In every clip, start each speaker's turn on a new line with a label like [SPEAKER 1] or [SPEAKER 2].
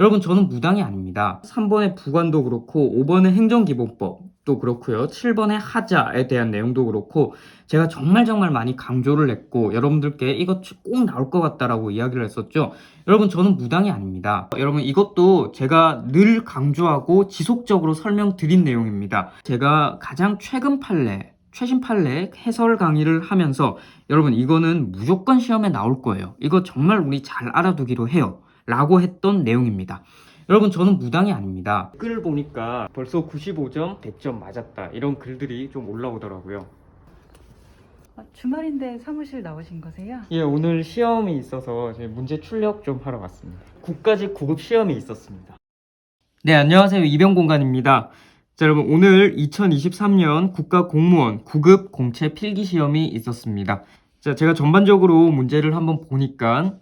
[SPEAKER 1] 여러분, 저는 무당이 아닙니다. 3번의 부관도 그렇고 5번의 행정기본법도 그렇고요. 7번의 하자에 대한 내용도 그렇고 제가 정말 많이 강조를 했고 여러분들께 이것 꼭 나올 것 같다라고 이야기를 했었죠. 여러분, 저는 무당이 아닙니다. 여러분, 이것도 제가 늘 강조하고 지속적으로 설명드린 내용입니다. 제가 가장 최신 판례 해설 강의를 하면서 여러분, 이거는 무조건 시험에 나올 거예요. 이거 정말 우리 잘 알아두기로 해요 라고 했던 내용입니다. 여러분, 저는 무당이 아닙니다. 댓글 보니까 벌써 95점 100점 맞았다 이런 글들이 좀 올라오더라고요.
[SPEAKER 2] 주말인데 사무실 나오신 거세요?
[SPEAKER 1] 예, 오늘 시험이 있어서 문제 출력 좀 하러 왔습니다. 국가직 구급 시험이 있었습니다. 네, 안녕하세요. 이병공간입니다. 자, 여러분, 오늘 2023년 국가공무원 구급 공채 필기 시험이 있었습니다. 자, 제가 전반적으로 문제를 한번 보니까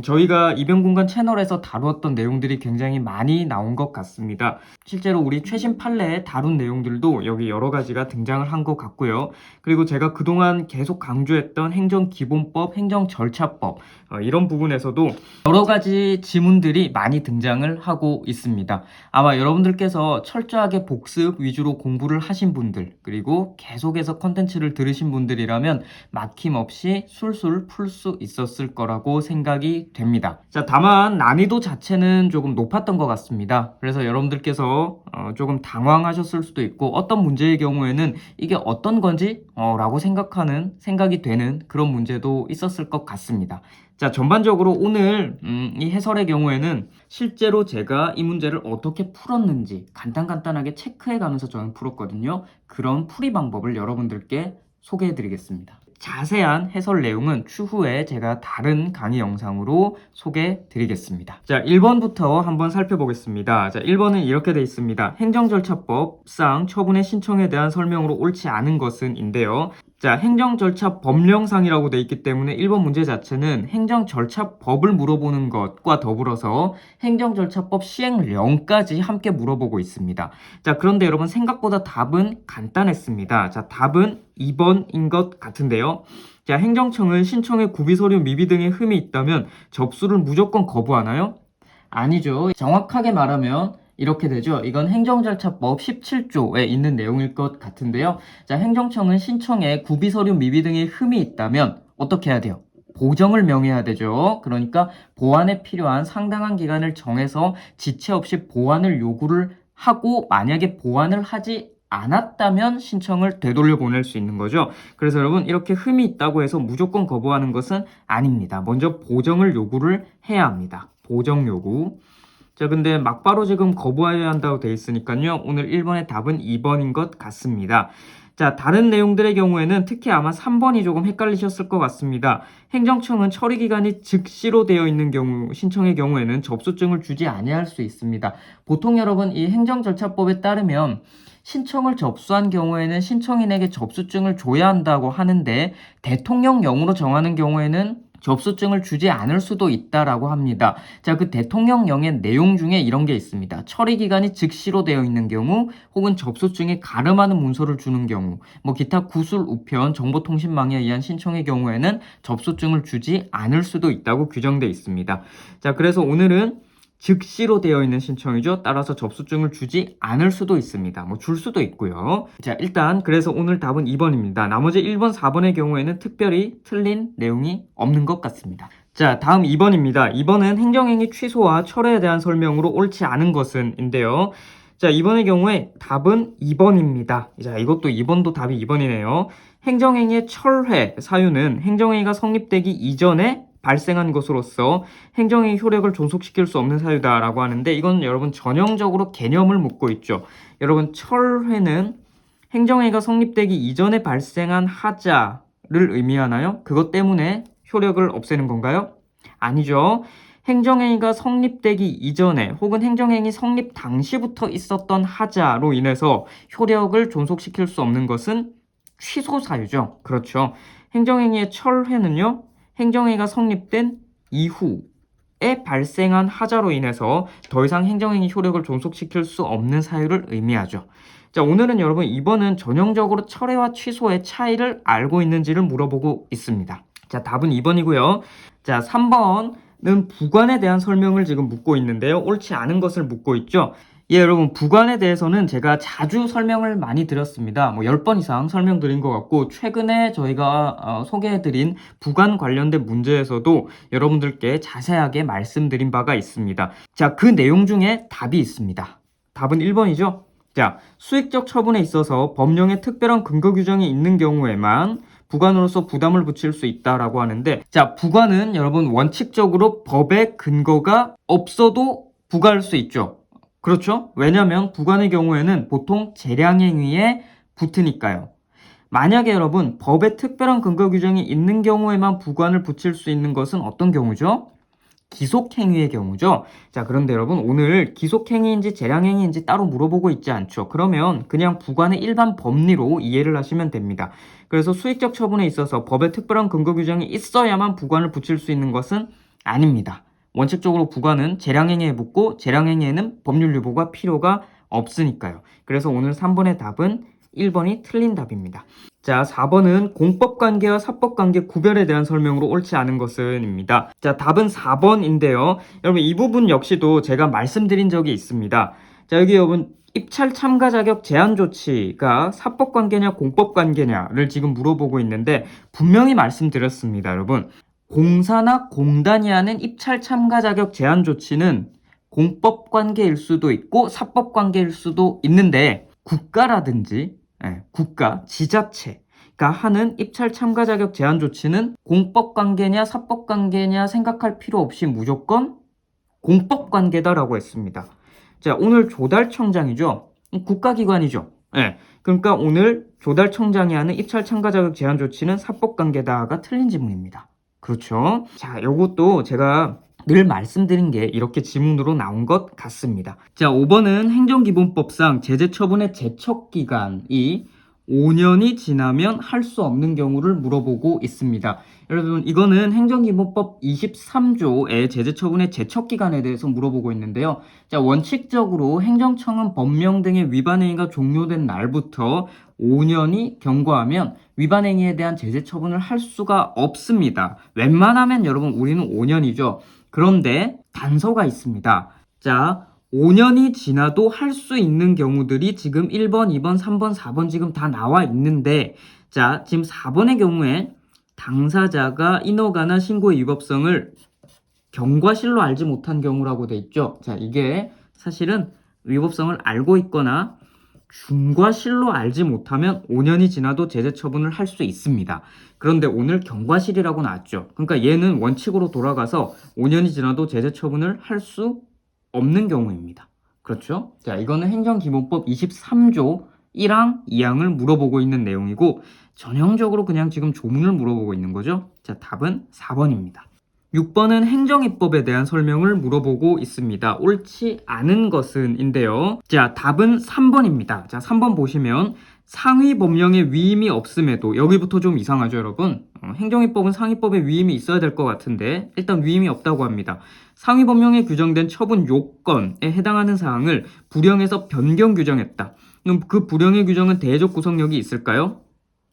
[SPEAKER 1] 저희가 이병공간 채널에서 다루었던 내용들이 굉장히 많이 나온 것 같습니다. 실제로 우리 최신 판례에 다룬 내용들도 여기 여러 가지가 등장을 한 것 같고요. 그리고 제가 그동안 계속 강조했던 행정기본법, 행정절차법 이런 부분에서도 여러 가지 지문들이 많이 등장을 하고 있습니다. 아마 여러분들께서 철저하게 복습 위주로 공부를 하신 분들, 그리고 계속해서 컨텐츠를 들으신 분들이라면 막힘없이 술술 풀 수 있었을 거라고 생각이 됩니다. 자, 다만 난이도 자체는 조금 높았던 것 같습니다. 그래서 여러분들께서 조금 당황하셨을 수도 있고 어떤 문제의 경우에는 이게 어떤 건지 라고 생각이 되는 그런 문제도 있었을 것 같습니다. 자, 전반적으로 오늘 이 해설의 경우에는 실제로 제가 이 문제를 어떻게 풀었는지 간단하게 체크해가면서 저는 풀었거든요. 그런 풀이 방법을 여러분들께 소개해드리겠습니다. 자세한 해설 내용은 추후에 제가 다른 강의 영상으로 소개해드리겠습니다. 자, 1번부터 한번 살펴보겠습니다. 자, 1번은 이렇게 돼 있습니다. 행정절차법상 처분의 신청에 대한 설명으로 옳지 않은 것은 인데요. 자, 행정절차법령상이라고 돼 있기 때문에 1번 문제 자체는 행정절차법을 물어보는 것과 더불어서 행정절차법 시행령까지 함께 물어보고 있습니다. 자, 그런데 여러분, 생각보다 답은 간단했습니다. 자, 답은 2번인 것 같은데요. 자, 행정청은 신청에 구비서류 미비 등의 흠이 있다면 접수를 무조건 거부하나요? 아니죠. 정확하게 말하면 이렇게 되죠. 이건 행정절차법 17조에 있는 내용일 것 같은데요. 자, 행정청은 신청에 구비서류 미비 등의 흠이 있다면 어떻게 해야 돼요? 보정을 명해야 되죠. 그러니까 보완에 필요한 상당한 기간을 정해서 지체 없이 보완을 요구를 하고 만약에 보완을 하지 않았다면 신청을 되돌려 보낼 수 있는 거죠. 그래서 여러분, 이렇게 흠이 있다고 해서 무조건 거부하는 것은 아닙니다. 먼저 보정을 요구를 해야 합니다. 보정 요구. 자, 근데 막바로 지금 거부해야 한다고 돼 있으니까요. 오늘 1번의 답은 2번인 것 같습니다. 자, 다른 내용들의 경우에는 특히 아마 3번이 조금 헷갈리셨을 것 같습니다. 행정청은 처리기간이 즉시로 되어 있는 경우, 신청의 경우에는 접수증을 주지 아니할 수 있습니다. 보통 여러분, 이 행정절차법에 따르면 신청을 접수한 경우에는 신청인에게 접수증을 줘야 한다고 하는데 대통령령으로 정하는 경우에는 접수증을 주지 않을 수도 있다라고 합니다. 자, 그 대통령령의 내용 중에 이런 게 있습니다. 처리기간이 즉시로 되어 있는 경우, 혹은 접수증에 가름하는 문서를 주는 경우, 기타 구술 우편 정보통신망에 의한 신청의 경우에는 접수증을 주지 않을 수도 있다고 규정되어 있습니다. 자, 그래서 오늘은 즉시로 되어 있는 신청이죠. 따라서 접수증을 주지 않을 수도 있습니다. 줄 수도 있고요. 자, 일단 그래서 오늘 답은 2번입니다. 나머지 1번, 4번의 경우에는 특별히 틀린 내용이 없는 것 같습니다. 자, 다음 2번입니다. 2번은 행정행위 취소와 철회에 대한 설명으로 옳지 않은 것은 인데요. 자, 2번의 경우에 답은 2번입니다. 자, 이것도 2번도 답이 2번이네요. 행정행위의 철회 사유는 행정행위가 성립되기 이전에 발생한 것으로서 행정의 효력을 존속시킬 수 없는 사유다라고 하는데, 이건 여러분 전형적으로 개념을 묻고 있죠. 여러분, 철회는 행정행위가 성립되기 이전에 발생한 하자를 의미하나요? 그것 때문에 효력을 없애는 건가요? 아니죠. 행정행위가 성립되기 이전에 혹은 행정행위 성립 당시부터 있었던 하자로 인해서 효력을 존속시킬 수 없는 것은 취소 사유죠. 그렇죠. 행정행위의 철회는요, 행정행위가 성립된 이후에 발생한 하자로 인해서 더 이상 행정행위 효력을 존속시킬 수 없는 사유를 의미하죠. 자, 오늘은 여러분 2번은 전형적으로 철회와 취소의 차이를 알고 있는지를 물어보고 있습니다. 자, 답은 2번이고요. 자, 3번 부관에 대한 설명을 지금 묻고 있는데요. 옳지 않은 것을 묻고 있죠. 예, 여러분, 부관에 대해서는 제가 자주 설명을 많이 드렸습니다. 10번 이상 설명드린 것 같고, 최근에 저희가 소개해드린 부관 관련된 문제에서도 여러분들께 자세하게 말씀드린 바가 있습니다. 자, 그 내용 중에 답이 있습니다. 답은 1번이죠. 자, 수익적 처분에 있어서 법령에 특별한 근거 규정이 있는 경우에만 부관으로서 부담을 붙일 수 있다라고 하는데, 자, 부관은 여러분 원칙적으로 법의 근거가 없어도 부과할 수 있죠. 그렇죠? 왜냐하면 부관의 경우에는 보통 재량행위에 붙으니까요. 만약에 여러분 법에 특별한 근거 규정이 있는 경우에만 부관을 붙일 수 있는 것은 어떤 경우죠? 기속행위의 경우죠. 자, 그런데 여러분 오늘 기속행위인지 재량행위인지 따로 물어보고 있지 않죠. 그러면 그냥 부관의 일반 법리로 이해를 하시면 됩니다. 그래서 수익적 처분에 있어서 법에 특별한 근거 규정이 있어야만 부관을 붙일 수 있는 것은 아닙니다. 원칙적으로 부관은 재량행위에 붙고 재량행위에는 법률 유보가 필요가 없으니까요. 그래서 오늘 3번의 답은 1번이 틀린 답입니다. 자, 4번은 공법관계와 사법관계 구별에 대한 설명으로 옳지 않은 것은입니다. 자, 답은 4번인데요. 여러분 이 부분 역시도 제가 말씀드린 적이 있습니다. 자, 여기 여러분 입찰 참가 자격 제한 조치가 사법관계냐 공법관계냐를 지금 물어보고 있는데 분명히 말씀드렸습니다, 여러분. 공사나 공단이 하는 입찰 참가 자격 제한 조치는 공법관계일 수도 있고 사법관계일 수도 있는데 국가라든지 국가, 지자체가 하는 입찰 참가 자격 제한 조치는 공법관계냐 사법관계냐 생각할 필요 없이 무조건 공법관계다라고 했습니다. 자, 오늘 조달청장이죠. 국가기관이죠. 그러니까 오늘 조달청장이 하는 입찰 참가 자격 제한 조치는 사법관계다가 틀린 지문입니다. 그렇죠? 자, 요것도 제가 늘 말씀드린 게 이렇게 지문으로 나온 것 같습니다. 자, 5번은 행정기본법상 제재처분의 제척기간이 5년이 지나면 할 수 없는 경우를 물어보고 있습니다. 여러분, 이거는 행정기본법 23조의 제재처분의 제척기간에 대해서 물어보고 있는데요. 자, 원칙적으로 행정청은 법령 등의 위반행위가 종료된 날부터 5년이 경과하면 위반행위에 대한 제재처분을 할 수가 없습니다. 웬만하면 여러분 우리는 5년이죠. 그런데 단서가 있습니다. 자, 5년이 지나도 할 수 있는 경우들이 지금 1번, 2번, 3번, 4번 지금 다 나와 있는데, 자, 지금 4번의 경우에 당사자가 인허가나 신고의 위법성을 경과실로 알지 못한 경우라고 돼 있죠. 자, 이게 사실은 위법성을 알고 있거나 중과실로 알지 못하면 5년이 지나도 제재 처분을 할 수 있습니다. 그런데 오늘 경과실이라고 나왔죠. 그러니까 얘는 원칙으로 돌아가서 5년이 지나도 제재 처분을 할 수 없는 경우입니다. 그렇죠? 자, 이거는 행정기본법 23조 1항, 2항을 물어보고 있는 내용이고 전형적으로 그냥 지금 조문을 물어보고 있는 거죠. 자, 답은 4번입니다. 6번은 행정입법에 대한 설명을 물어보고 있습니다. 옳지 않은 것은인데요. 자, 답은 3번입니다. 자, 3번 보시면 상위 법령에 위임이 없음에도, 여기부터 좀 이상하죠, 여러분? 행정입법은 상위법에 위임이 있어야 될 것 같은데 일단 위임이 없다고 합니다. 상위 법령에 규정된 처분 요건에 해당하는 사항을 불형에서 변경 규정했다. 그럼 그 불형의 규정은 대외적 구속력이 있을까요?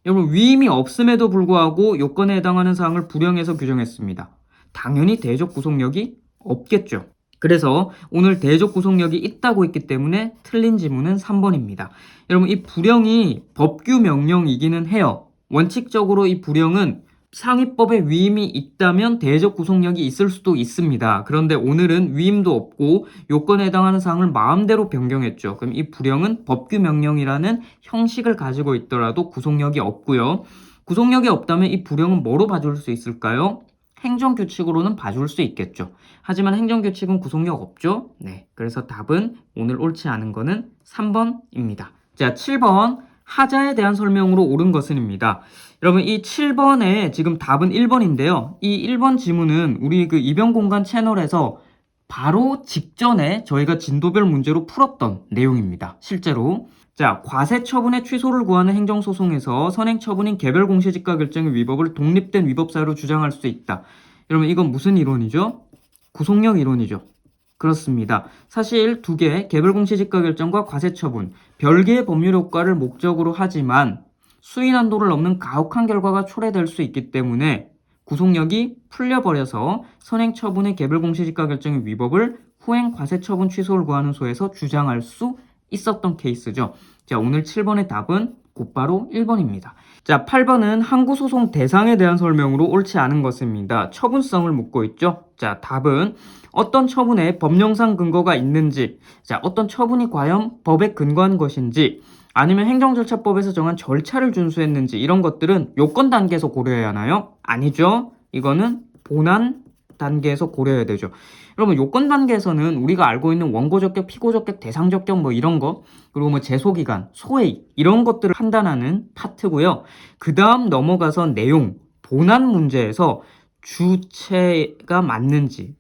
[SPEAKER 1] 여러분, 위임이 없음에도 불구하고 요건에 해당하는 사항을 불형에서 규정했습니다. 당연히 대외적 구속력이 없겠죠. 그래서 오늘 대외적 구속력이 있다고 했기 때문에 틀린 지문은 3번입니다. 여러분, 이 불형이 법규 명령이기는 해요. 원칙적으로 이 불형은 상위법에 위임이 있다면 대외적 구속력이 있을 수도 있습니다. 그런데 오늘은 위임도 없고 요건에 해당하는 사항을 마음대로 변경했죠. 그럼 이 불형은 법규 명령이라는 형식을 가지고 있더라도 구속력이 없고요. 구속력이 없다면 이 불형은 뭐로 봐줄 수 있을까요? 행정규칙으로는 봐줄 수 있겠죠. 하지만 행정규칙은 구속력 없죠. 네, 그래서 답은 오늘 옳지 않은 거는 3번입니다. 자, 7번 하자에 대한 설명으로 옳은 것은입니다. 여러분, 이 7번에 지금 답은 1번인데요. 이 1번 지문은 우리 그 이병공간 채널에서 바로 직전에 저희가 진도별 문제로 풀었던 내용입니다. 실제로. 자, 과세처분의 취소를 구하는 행정소송에서 선행처분인 개별 공시지가 결정의 위법을 독립된 위법사유로 주장할 수 있다. 여러분, 이건 무슨 이론이죠? 구속력 이론이죠. 그렇습니다. 사실 두 개, 개별 공시지가 결정과 과세처분, 별개의 법률 효과를 목적으로 하지만 수위 난도를 넘는 가혹한 결과가 초래될 수 있기 때문에 구속력이 풀려버려서 선행처분의 개별공시지가 결정의 위법을 후행 과세처분 취소를 구하는 소에서 주장할 수 있었던 케이스죠. 자, 오늘 7번의 답은 곧바로 1번입니다. 자, 8번은 항구소송 대상에 대한 설명으로 옳지 않은 것입니다. 처분성을 묻고 있죠. 자, 답은 어떤 처분에 법령상 근거가 있는지, 자, 어떤 처분이 과연 법에 근거한 것인지, 아니면 행정절차법에서 정한 절차를 준수했는지 이런 것들은 요건 단계에서 고려해야 하나요? 아니죠. 이거는 본안 단계에서 고려해야 되죠. 여러분 요건 단계에서는 우리가 알고 있는 원고적격, 피고적격, 대상적격 뭐 이런 거, 그리고 뭐 제소기간, 소외 이런 것들을 판단하는 파트고요. 그 다음 넘어가서 내용, 본안 문제에서 주체가 맞는지,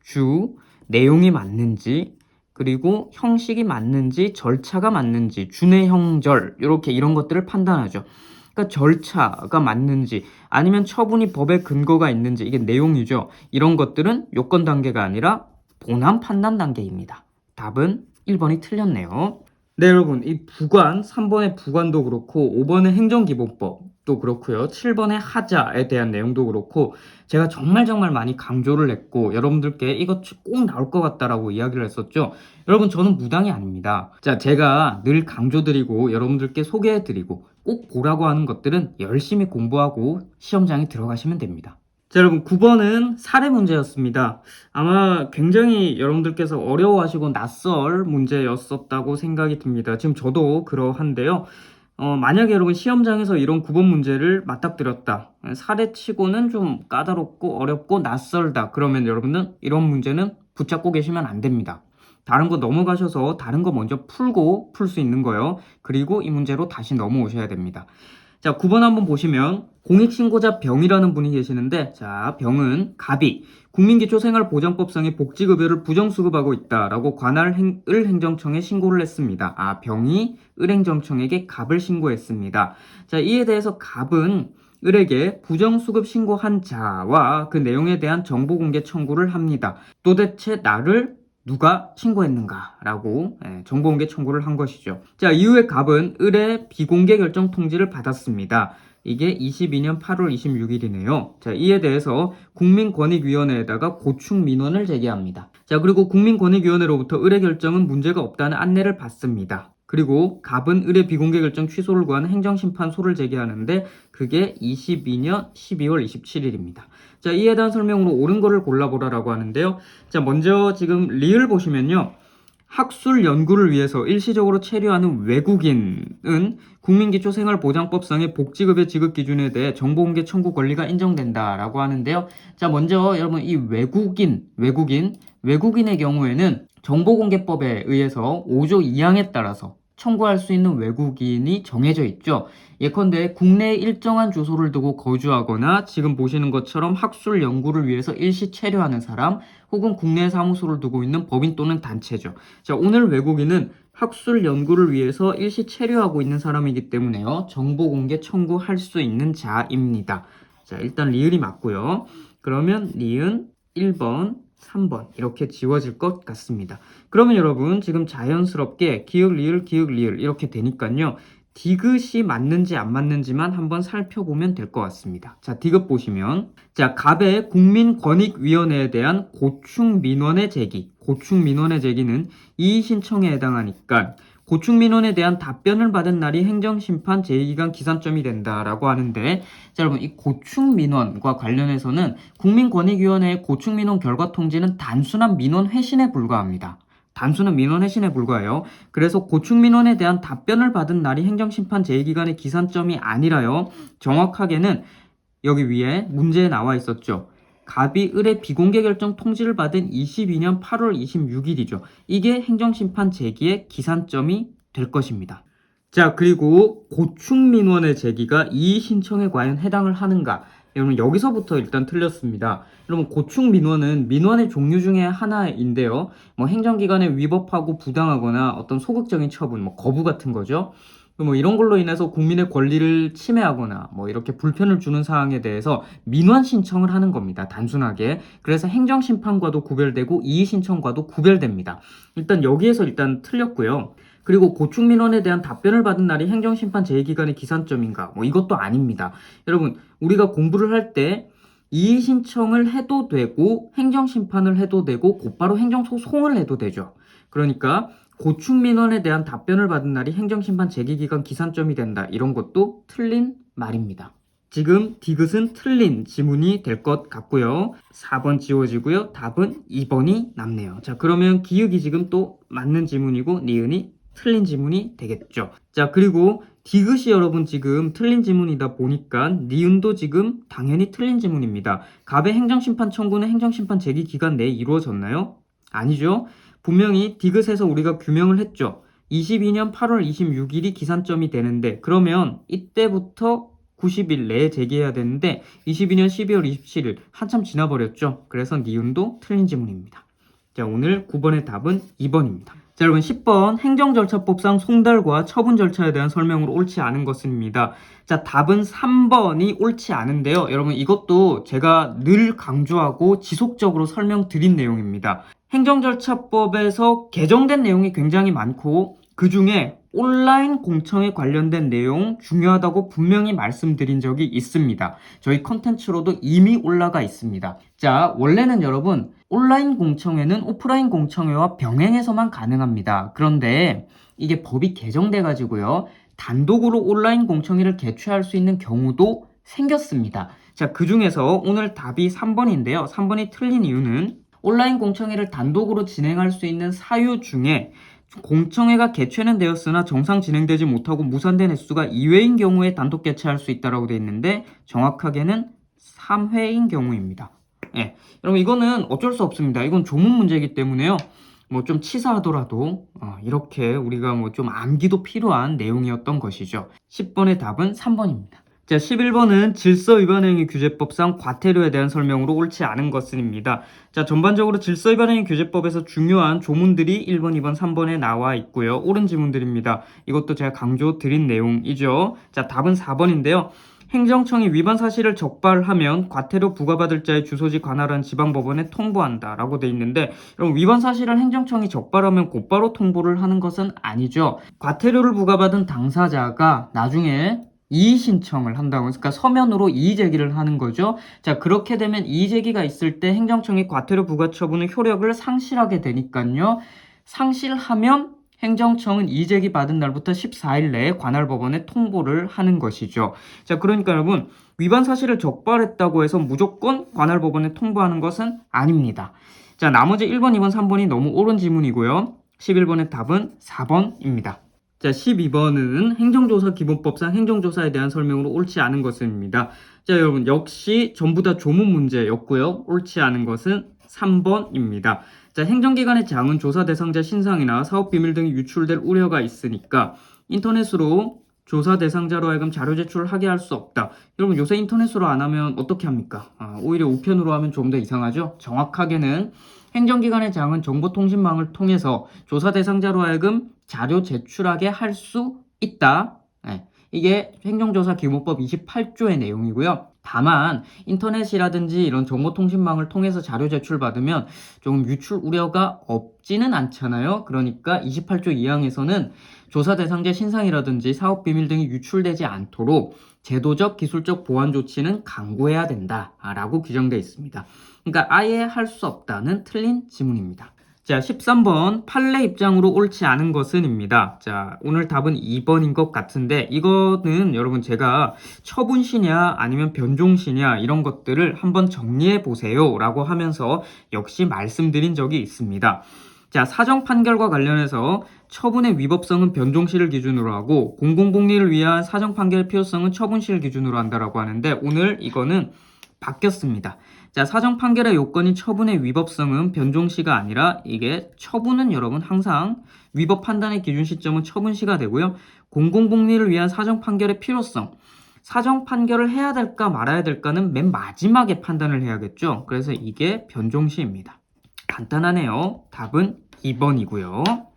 [SPEAKER 1] 내용이 맞는지, 그리고 형식이 맞는지, 절차가 맞는지, 준해형절 이렇게 이런 것들을 판단하죠. 그러니까 절차가 맞는지 아니면 처분이 법에 근거가 있는지 이게 내용이죠. 이런 것들은 요건 단계가 아니라 본안 판단 단계입니다. 답은 1번이 틀렸네요. 네, 여러분, 이 부관, 3번의 부관도 그렇고 5번의 행정기본법도 그렇고요. 7번의 하자에 대한 내용도 그렇고 제가 정말 많이 강조를 했고 여러분들께 이것 꼭 나올 것 같다라고 이야기를 했었죠. 여러분, 저는 무당이 아닙니다. 자, 제가 늘 강조드리고 여러분들께 소개해드리고 꼭 보라고 하는 것들은 열심히 공부하고 시험장에 들어가시면 됩니다. 자, 여러분, 9번은 사례 문제였습니다. 아마 굉장히 여러분들께서 어려워하시고 낯설 문제였었다고 생각이 듭니다. 지금 저도 그러한데요. 만약에 여러분 시험장에서 이런 9번 문제를 맞닥뜨렸다. 사례치고는 좀 까다롭고 어렵고 낯설다. 그러면 여러분은 이런 문제는 붙잡고 계시면 안 됩니다. 다른 거 넘어가셔서 다른 거 먼저 풀고 풀 수 있는 거요. 그리고 이 문제로 다시 넘어오셔야 됩니다. 자, 9번 한번 보시면 공익신고자 병이라는 분이 계시는데, 자, 병은 갑이 국민기초생활보장법상의 복지급여를 부정수급하고 있다라고 관할 을행정청에 신고를 했습니다. 아, 병이 을행정청에게 갑을 신고했습니다. 자, 이에 대해서 갑은 을에게 부정수급 신고한 자와 그 내용에 대한 정보공개 청구를 합니다. 도대체 나를 누가 신고했는가? 라고 정보공개 청구를 한 것이죠. 자, 이후에 갑은 을의 비공개 결정 통지를 받았습니다. 이게 22년 8월 26일이네요. 자, 이에 대해서 국민권익위원회에다가 고충 민원을 제기합니다. 자, 그리고 국민권익위원회로부터 을의 결정은 문제가 없다는 안내를 받습니다. 그리고 갑은 을의 비공개 결정 취소를 구하는 행정심판소를 제기하는데 그게 22년 12월 27일입니다. 자, 이에 대한 설명으로 옳은 거를 골라보라라고 하는데요. 자, 먼저 지금 리을 보시면요. 학술 연구를 위해서 일시적으로 체류하는 외국인은 국민기초생활보장법상의 복지급여 지급 기준에 대해 정보공개 청구 권리가 인정된다라고 하는데요. 자, 먼저 여러분 이 외국인의 경우에는 정보공개법에 의해서 5조 2항에 따라서 청구할 수 있는 외국인이 정해져 있죠. 예컨대 국내에 일정한 주소를 두고 거주하거나 지금 보시는 것처럼 학술 연구를 위해서 일시 체류하는 사람 혹은 국내 사무소를 두고 있는 법인 또는 단체죠. 자, 오늘 외국인은 학술 연구를 위해서 일시 체류하고 있는 사람이기 때문에요. 정보공개 청구할 수 있는 자입니다. 자, 일단 리을이 맞고요. 그러면 리은 1번 3번 이렇게 지워질 것 같습니다. 그러면 여러분 지금 자연스럽게 기역 리을 이렇게 되니까요. 디귿이 맞는지 안 맞는지만 한번 살펴보면 될 것 같습니다. 자, 디귿 보시면 자, 갑의 국민권익위원회에 대한 고충민원의 제기는 이의신청에 해당하니까 고충민원에 대한 답변을 받은 날이 행정심판 제2기관 기산점이 된다라고 하는데, 자, 여러분 이 고충민원과 관련해서는 국민권익위원회의 고충민원 결과 통지는 단순한 민원 회신에 불과합니다. 단순한 민원 회신에 불과해요. 그래서 고충민원에 대한 답변을 받은 날이 행정심판 제2기관의 기산점이 아니라요. 정확하게는 여기 위에 문제에 나와 있었죠. 갑이 을의 비공개 결정 통지를 받은 22년 8월 26일이죠. 이게 행정심판 제기의 기산점이 될 것입니다. 자, 그리고 고충민원의 제기가 이의신청에 과연 해당을 하는가? 여러분 여기서부터 일단 틀렸습니다. 여러분 고충민원은 민원의 종류 중에 하나인데요. 뭐 행정기관에 위법하고 부당하거나 어떤 소극적인 처분, 뭐 거부 같은 거죠. 뭐 이런 걸로 인해서 국민의 권리를 침해하거나 뭐 이렇게 불편을 주는 사항에 대해서 민원 신청을 하는 겁니다. 단순하게. 그래서 행정심판과도 구별되고 이의신청과도 구별됩니다. 일단 여기에서 일단 틀렸고요. 그리고 고충민원에 대한 답변을 받은 날이 행정심판 제2기관의 기산점인가? 뭐 이것도 아닙니다. 여러분 우리가 공부를 할 때 이의 신청을 해도 되고 행정심판을 해도 되고 곧바로 행정소송을 해도 되죠. 그러니까 고충 민원에 대한 답변을 받은 날이 행정심판 제기기간 기산점이 된다. 이런 것도 틀린 말입니다. 지금 디귿은 틀린 지문이 될 것 같고요. 4번 지워지고요. 답은 2번이 남네요. 자, 그러면 기역이 지금 또 맞는 지문이고 니은이 틀린 지문이 되겠죠. 자, 그리고 디귿이 여러분 지금 틀린 지문이다 보니까 니은도 지금 당연히 틀린 지문입니다. 갑의 행정심판 청구는 행정심판 제기 기간 내에 이루어졌나요? 아니죠. 분명히 디귿에서 우리가 규명을 했죠. 22년 8월 26일이 기산점이 되는데 그러면 이때부터 90일 내에 제기해야 되는데 22년 12월 27일 한참 지나버렸죠. 그래서 니은도 틀린 지문입니다. 자, 오늘 9번의 답은 2번입니다. 자, 여러분 10번 행정절차법상 송달과 처분 절차에 대한 설명으로 옳지 않은 것은입니다. 자, 답은 3번이 옳지 않은데요. 여러분 이것도 제가 늘 강조하고 지속적으로 설명드린 내용입니다. 행정절차법에서 개정된 내용이 굉장히 많고 그 중에 온라인 공청에 관련된 내용 중요하다고 분명히 말씀드린 적이 있습니다. 저희 컨텐츠로도 이미 올라가 있습니다. 자, 원래는 여러분 온라인 공청회는 오프라인 공청회와 병행해서만 가능합니다. 그런데 이게 법이 개정돼 가지고요. 단독으로 온라인 공청회를 개최할 수 있는 경우도 생겼습니다. 자, 그 중에서 오늘 답이 3번인데요. 3번이 틀린 이유는 온라인 공청회를 단독으로 진행할 수 있는 사유 중에 공청회가 개최는 되었으나 정상 진행되지 못하고 무산된 횟수가 2회인 경우에 단독 개최할 수 있다고 되어 있는데 정확하게는 3회인 경우입니다. 예, 여러분 이거는 어쩔 수 없습니다. 이건 조문 문제이기 때문에요. 뭐 좀 치사하더라도 이렇게 우리가 뭐 좀 암기도 필요한 내용이었던 것이죠. 10번의 답은 3번입니다. 자, 11번은 질서위반행위 규제법상 과태료에 대한 설명으로 옳지 않은 것은입니다. 자, 전반적으로 질서위반행위 규제법에서 중요한 조문들이 1번, 2번, 3번에 나와 있고요. 옳은 지문들입니다. 이것도 제가 강조 드린 내용이죠. 자, 답은 4번인데요. 행정청이 위반 사실을 적발하면 과태료 부과받을 자의 주소지 관할한 지방법원에 통보한다 라고 돼 있는데 여러분 위반 사실을 행정청이 적발하면 곧바로 통보를 하는 것은 아니죠. 과태료를 부과받은 당사자가 나중에 이의 신청을 한다고, 그러니까 서면으로 이의 제기를 하는 거죠. 자, 그렇게 되면 이의 제기가 있을 때 행정청이 과태료 부과 처분의 효력을 상실하게 되니까요. 상실하면 행정청은 이의 제기 받은 날부터 14일 내에 관할 법원에 통보를 하는 것이죠. 자, 그러니까 여러분 위반 사실을 적발했다고 해서 무조건 관할 법원에 통보하는 것은 아닙니다. 자, 나머지 1번, 2번, 3번이 너무 옳은 지문이고요. 11번의 답은 4번입니다. 자, 12번은 행정조사기본법상 행정조사에 대한 설명으로 옳지 않은 것입니다. 자, 여러분 역시 전부 다 조문 문제였고요. 옳지 않은 것은 3번입니다. 자, 행정기관의 장은 조사 대상자 신상이나 사업비밀 등이 유출될 우려가 있으니까 인터넷으로 조사 대상자로 하여금 자료 제출을 하게 할 수 없다. 여러분 요새 인터넷으로 안 하면 어떻게 합니까? 오히려 우편으로 하면 좀 더 이상하죠? 정확하게는 행정기관의 장은 정보통신망을 통해서 조사 대상자로 하여금 자료 제출하게 할 수 있다. 네, 이게 행정조사기본법 28조의 내용이고요. 다만 인터넷이라든지 이런 정보통신망을 통해서 자료 제출받으면 좀 유출 우려가 없지는 않잖아요. 그러니까 28조 2항에서는 조사 대상자 신상이라든지 사업 비밀 등이 유출되지 않도록 제도적, 기술적 보완 조치는 강구해야 된다라고 규정되어 있습니다. 그러니까 아예 할 수 없다는 틀린 지문입니다. 자, 13번 판례 입장으로 옳지 않은 것은입니다. 자, 오늘 답은 2번인 것 같은데 이거는 여러분 제가 처분시냐 아니면 변종시냐 이런 것들을 한번 정리해 보세요 라고 하면서 역시 말씀드린 적이 있습니다. 자, 사정 판결과 관련해서 처분의 위법성은 변종시를 기준으로 하고 공공복리를 위한 사정 판결의 필요성은 처분시를 기준으로 한다라고 하는데 오늘 이거는 바뀌었습니다. 자, 사정 판결의 요건인 처분의 위법성은 변종시가 아니라 이게 처분은 여러분 항상 위법 판단의 기준 시점은 처분시가 되고요. 공공복리를 위한 사정 판결의 필요성. 사정 판결을 해야 될까 말아야 될까는 맨 마지막에 판단을 해야겠죠. 그래서 이게 변종시입니다. 간단하네요. 답은 2번이고요.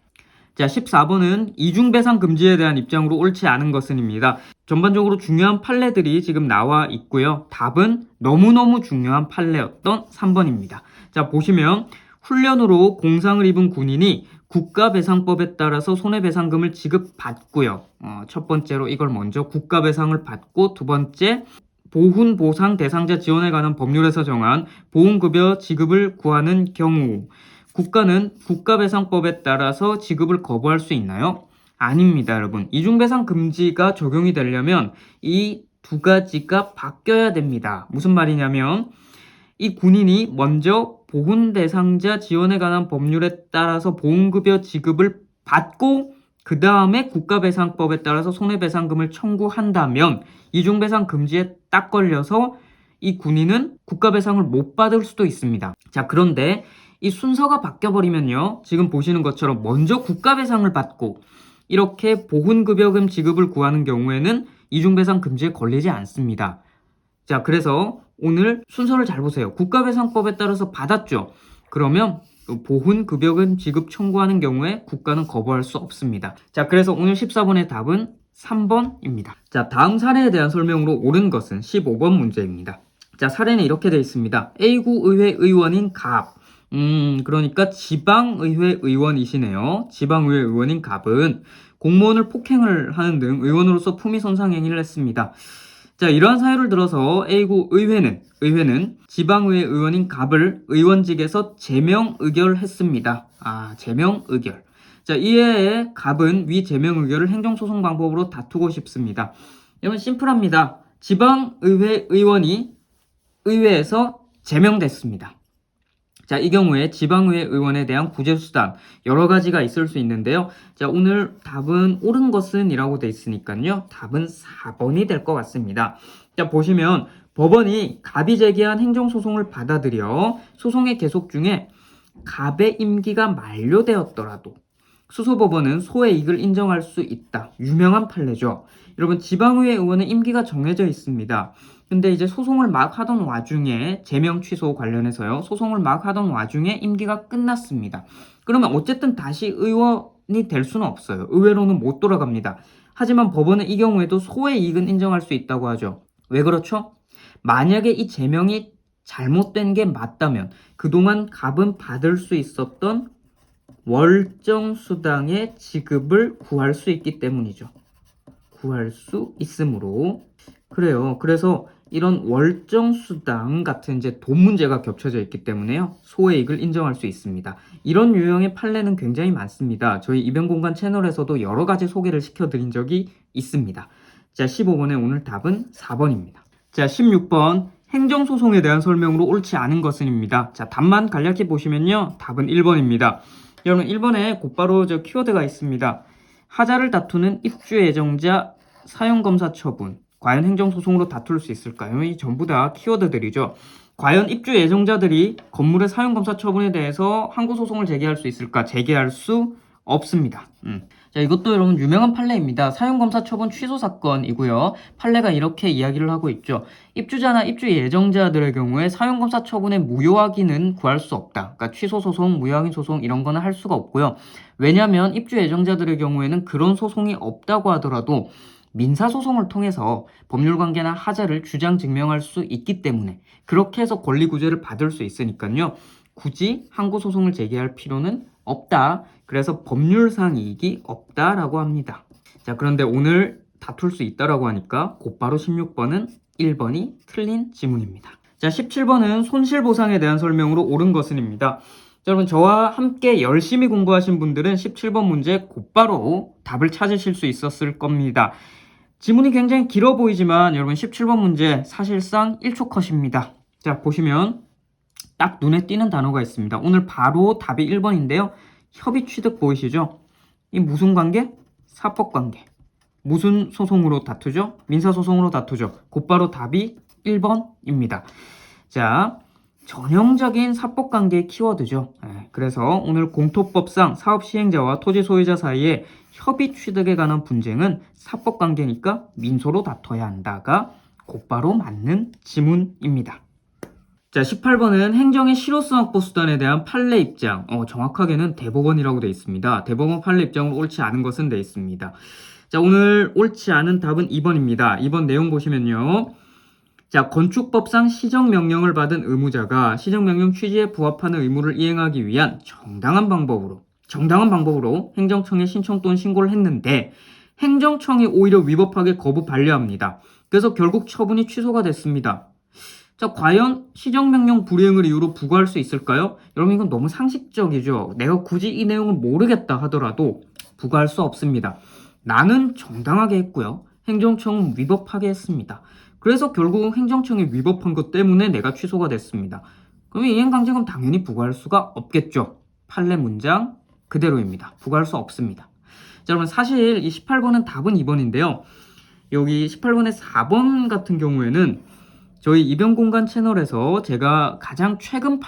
[SPEAKER 1] 자, 14번은 이중배상 금지에 대한 입장으로 옳지 않은 것은입니다. 전반적으로 중요한 판례들이 지금 나와 있고요. 답은 너무너무 중요한 판례였던 3번입니다. 자, 보시면 훈련으로 공상을 입은 군인이 국가배상법에 따라서 손해배상금을 지급받고요. 첫 번째로 이걸 먼저 국가배상을 받고 두 번째 보훈 보상 대상자 지원에 관한 법률에서 정한 보훈급여 지급을 구하는 경우 국가는 국가배상법에 따라서 지급을 거부할 수 있나요? 아닙니다, 여러분. 이중배상 금지가 적용이 되려면 이 두 가지가 바뀌어야 됩니다. 무슨 말이냐면 이 군인이 먼저 보훈 대상자 지원에 관한 법률에 따라서 보훈급여 지급을 받고 그 다음에 국가배상법에 따라서 손해배상금을 청구한다면 이중배상 금지에 딱 걸려서 이 군인은 국가배상을 못 받을 수도 있습니다. 자, 그런데 이 순서가 바뀌어버리면요. 지금 보시는 것처럼 먼저 국가배상을 받고 이렇게 보훈급여금 지급을 구하는 경우에는 이중배상 금지에 걸리지 않습니다. 자, 그래서 오늘 순서를 잘 보세요. 국가배상법에 따라서 받았죠. 그러면 보훈급여금 지급 청구하는 경우에 국가는 거부할 수 없습니다. 자, 그래서 오늘 14번의 답은 3번입니다. 자, 다음 사례에 대한 설명으로 옳은 것은 15번 문제입니다. 자, 사례는 이렇게 되어 있습니다. A구 의회 의원인 갑. 그러니까 지방의회 의원이시네요. 지방의회 의원인 갑은 공무원을 폭행을 하는 등 의원으로서 품위 손상 행위를 했습니다. 자, 이러한 사유를 들어서 A구 의회는 지방의회 의원인 갑을 의원직에서 제명 의결했습니다. 제명 의결. 자, 이에 갑은 위 제명 의결을 행정소송 방법으로 다투고 싶습니다. 여러분 심플합니다. 지방의회 의원이 의회에서 제명됐습니다. 자, 이 경우에 지방의회 의원에 대한 구제수단 여러 가지가 있을 수 있는데요. 자, 오늘 답은 옳은 것은 이라고 돼 있으니까요. 답은 4번이 될 것 같습니다. 자, 보시면 법원이 갑이 제기한 행정소송을 받아들여 소송의 계속 중에 갑의 임기가 만료되었더라도 수소법원은 소의 이익을 인정할 수 있다. 유명한 판례죠. 여러분 지방의회 의원의 임기가 정해져 있습니다. 근데 이제 소송을 막 하던 와중에 제명 취소 관련해서요. 소송을 막 하던 와중에 임기가 끝났습니다. 그러면 어쨌든 다시 의원이 될 수는 없어요. 의회로는 못 돌아갑니다. 하지만 법원은 이 경우에도 소의 이익은 인정할 수 있다고 하죠. 왜 그렇죠? 만약에 이 제명이 잘못된 게 맞다면 그동안 갑은 받을 수 있었던 월정수당의 지급을 구할 수 있기 때문이죠. 구할 수 있으므로 그래요. 그래서 이런 월정수당 같은 이제 돈 문제가 겹쳐져 있기 때문에요. 소의 이익을 인정할 수 있습니다. 이런 유형의 판례는 굉장히 많습니다. 저희 이변공간 채널에서도 여러 가지 소개를 시켜드린 적이 있습니다. 자, 15번의 오늘 답은 4번입니다. 자, 16번 행정소송에 대한 설명으로 옳지 않은 것은입니다. 자, 답만 간략히 보시면요. 답은 1번입니다. 여러분 1번에 곧바로 저 키워드가 있습니다. 하자를 다투는 입주 예정자 사용검사 처분. 과연 행정소송으로 다툴 수 있을까요? 이 전부 다 키워드들이죠. 과연 입주 예정자들이 건물의 사용검사 처분에 대해서 항고소송을 제기할 수 있을까? 제기할 수 없습니다. 자, 이것도 여러분 유명한 판례입니다. 사용검사 처분 취소 사건이고요. 판례가 이렇게 이야기를 하고 있죠. 입주자나 입주 예정자들의 경우에 사용검사 처분의 무효확인은 구할 수 없다. 그러니까 취소소송, 무효확인 소송 이런 거는 할 수가 없고요. 왜냐하면 입주 예정자들의 경우에는 그런 소송이 없다고 하더라도 민사소송을 통해서 법률관계나 하자를 주장 증명할 수 있기 때문에 그렇게 해서 권리구제를 받을 수 있으니까요. 굳이 항고소송을 제기할 필요는 없다. 그래서 법률상 이익이 없다라고 합니다. 자, 그런데 오늘 다툴 수 있다라고 하니까 곧바로 16번은 1번이 틀린 지문입니다. 자, 17번은 손실보상에 대한 설명으로 옳은 것은입니다. 자, 여러분 저와 함께 열심히 공부하신 분들은 17번 문제 곧바로 답을 찾으실 수 있었을 겁니다. 지문이 굉장히 길어 보이지만 여러분 17번 문제 사실상 1초 컷입니다. 자, 보시면 딱 눈에 띄는 단어가 있습니다. 오늘 바로 답이 1번인데요. 협의 취득 보이시죠? 이 무슨 관계? 사법관계. 무슨 소송으로 다투죠? 민사소송으로 다투죠. 곧바로 답이 1번입니다. 자, 전형적인 사법관계의 키워드죠. 그래서 오늘 공토법상 사업시행자와 토지소유자 사이에 협의 취득에 관한 분쟁은 사법관계니까 민소로 다퉈야 한다가 곧바로 맞는 지문입니다. 자, 18번은 행정의 실효성 확보 수단에 대한 판례 입장. 정확하게는 대법원이라고 되어 있습니다. 대법원 판례 입장으로 옳지 않은 것은 되어 있습니다. 자, 오늘 옳지 않은 답은 2번입니다. 2번 내용 보시면요. 자, 건축법상 시정명령을 받은 의무자가 시정명령 취지에 부합하는 의무를 이행하기 위한 정당한 방법으로 행정청에 신청 또는 신고를 했는데 행정청이 오히려 위법하게 거부 반려합니다. 그래서 결국 처분이 취소가 됐습니다. 자, 과연 시정명령 불이행을 이유로 부과할 수 있을까요? 여러분, 이건 너무 상식적이죠. 내가 굳이 이 내용을 모르겠다 하더라도 부과할 수 없습니다. 나는 정당하게 했고요. 행정청은 위법하게 했습니다. 그래서 결국 행정청이 위법한 것 때문에 내가 취소가 됐습니다. 그러면 이행강제금 당연히 부과할 수가 없겠죠. 판례 문장 그대로입니다. 부과할 수 없습니다. 자, 여러분, 사실 이 18번은 답은 2번인데요. 여기 18번의 4번 같은 경우에는 저희 이변공간 채널에서 제가 가장 최신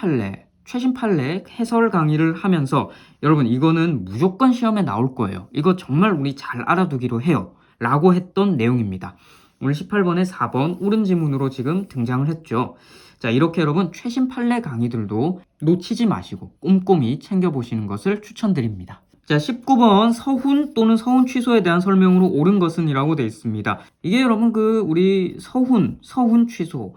[SPEAKER 1] 판례 해설 강의를 하면서 여러분, 이거는 무조건 시험에 나올 거예요. 이거 정말 우리 잘 알아두기로 해요. 라고 했던 내용입니다. 오늘 18번의 4번 옳은 지문으로 지금 등장을 했죠. 자, 이렇게 여러분 최신 판례 강의들도 놓치지 마시고 꼼꼼히 챙겨보시는 것을 추천드립니다. 자, 19번 서훈 또는 서훈 취소에 대한 설명으로 옳은 것은 이라고 되어 있습니다. 이게 여러분 우리 서훈 취소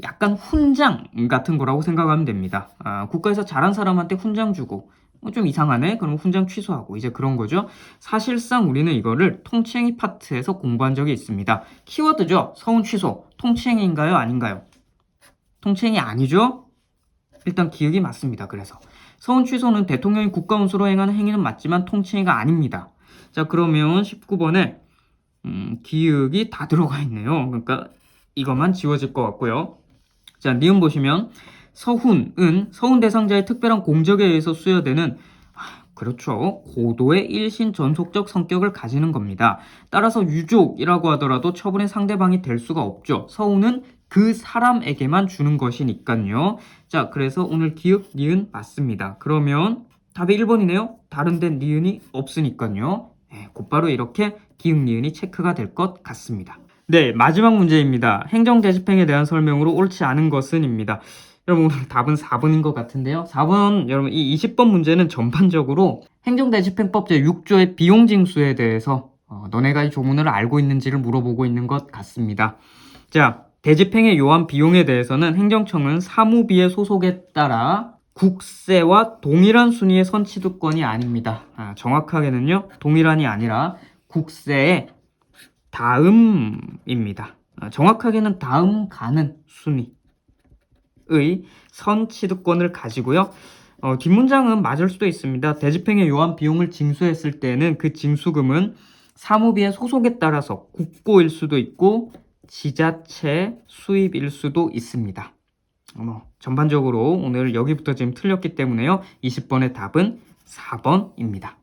[SPEAKER 1] 약간 훈장 같은 거라고 생각하면 됩니다. 국가에서 잘한 사람한테 훈장 주고 좀 이상하네? 그럼 훈장 취소하고 이제 그런 거죠. 사실상 우리는 이거를 통치행위 파트에서 공부한 적이 있습니다. 키워드죠. 서훈 취소. 통치행위인가요? 아닌가요? 통치행위 아니죠? 일단 기억이 맞습니다. 그래서 서훈 취소는 대통령이 국가원수로 행하는 행위는 맞지만 통치행위가 아닙니다. 자, 그러면 19번에 기억이 다 들어가 있네요. 그러니까 이것만 지워질 것 같고요. 자, 니은 보시면 서훈은 서훈 대상자의 특별한 공적에 의해서 수여되는 그렇죠. 고도의 일신 전속적 성격을 가지는 겁니다. 따라서 유족이라고 하더라도 처분의 상대방이 될 수가 없죠. 서훈은 그 사람에게만 주는 것이니까요. 자, 그래서 오늘 기역, 니은 맞습니다. 그러면 답이 1번이네요. 다른 데 니은이 없으니까요. 네, 곧바로 이렇게 기역, 니은이 체크가 될 것 같습니다. 네, 마지막 문제입니다. 행정대집행에 대한 설명으로 옳지 않은 것은입니다. 여러분, 오늘 답은 4번인 것 같은데요. 4번, 여러분, 이 20번 문제는 전반적으로 행정대집행법 제6조의 비용징수에 대해서 너네가 이 조문을 알고 있는지를 물어보고 있는 것 같습니다. 자, 대집행에 요한 비용에 대해서는 행정청은 사무비의 소속에 따라 국세와 동일한 순위의 선취득권이 아닙니다. 정확하게는요, 동일한이 아니라 국세의 다음입니다. 정확하게는 다음 가는 순위의 선취득권을 가지고요. 뒷문장은 맞을 수도 있습니다. 대집행에 요한 비용을 징수했을 때는 그 징수금은 사무비의 소속에 따라서 국고일 수도 있고 지자체 수입일 수도 있습니다. 전반적으로 오늘 여기부터 지금 틀렸기 때문에요. 20번의 답은 4번입니다.